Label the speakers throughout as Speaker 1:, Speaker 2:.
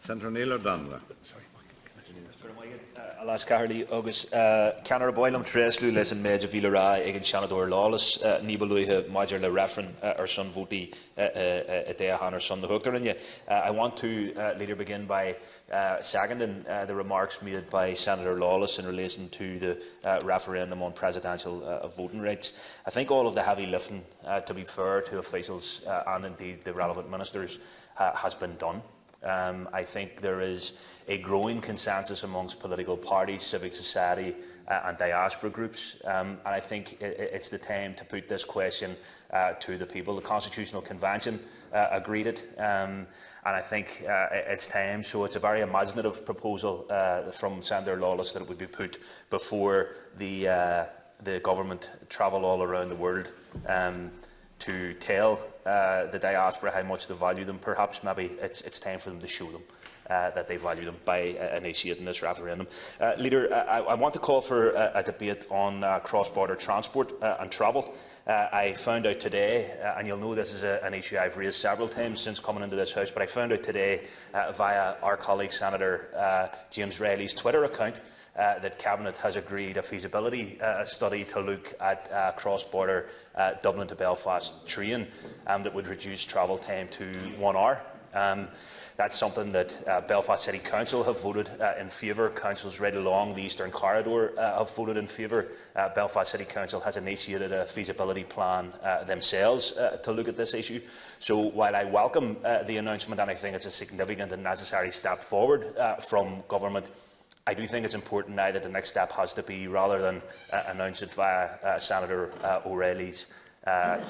Speaker 1: Senator Niall O'Donnell.
Speaker 2: Alas Caherly agus Canar Boilem Treslu listen Major Villara again Shanador Lawless Nibaluha Major Le Referin or Son Voti Deahan or Son the Hooker in you. I want to later begin by seconding the remarks made by Senator Lawless in relation to the referendum on presidential voting rights. I think all of the heavy lifting, to be fair to officials and indeed the relevant ministers, has been done. I think there is a growing consensus amongst political parties, civic society and diaspora groups, and I think it's the time to put this question to the people. The Constitutional Convention agreed it, and I think it's time. So it's a very imaginative proposal from Senator Lawless that it would be put before the government travel all around the world to tell the diaspora how much they value them. Perhaps maybe it's time for them to show them that they value them by initiating this referendum. Leader, I want to call for a debate on cross-border transport and travel. I found out today, and you'll know this is an issue I've raised several times since coming into this House, but I found out today via our colleague Senator James Riley's Twitter account that Cabinet has agreed a feasibility study to look at cross-border Dublin to Belfast train that would reduce travel time to 1 hour. That's something that Belfast City Council have voted in favour. Councils right along the Eastern Corridor have voted in favour. Belfast City Council has initiated a feasibility plan themselves to look at this issue. So while I welcome the announcement and I think it's a significant and necessary step forward from government, I do think it's important now that the next step has to be, rather than announce it via Senator O'Reilly's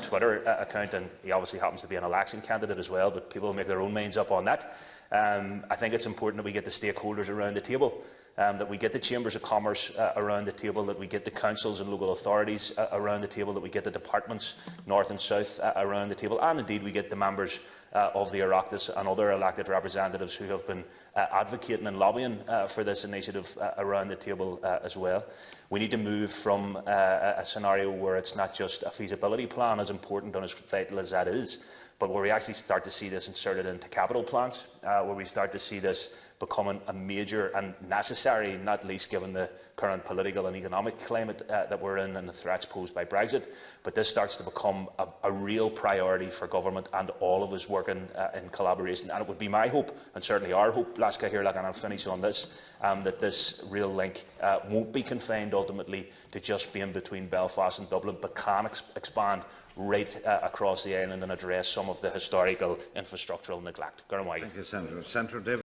Speaker 2: Twitter account, and he obviously happens to be an election candidate as well, but people will make their own minds up on that. I think it's important that we get the stakeholders around the table, that we get the chambers of commerce around the table, that we get the councils and local authorities around the table, that we get the departments north and south around the table, and indeed we get the members of the Oireachtas and other elected representatives who have been advocating and lobbying for this initiative around the table as well. We need to move from a scenario where it's not just a feasibility plan, as important and as vital as that is, but where we actually start to see this inserted into capital plans, where we start to see this becoming a major and necessary, not least given the current political and economic climate that we're in and the threats posed by Brexit. But this starts to become a real priority for government and all of us working in collaboration. And it would be my hope, and certainly our hope, Laska Hirlak, and I'll finish on this, that this real link won't be confined ultimately to just being between Belfast and Dublin, but can expand right across the island and address some of the historical infrastructural neglect.
Speaker 1: Thank you, Senator. Senator David.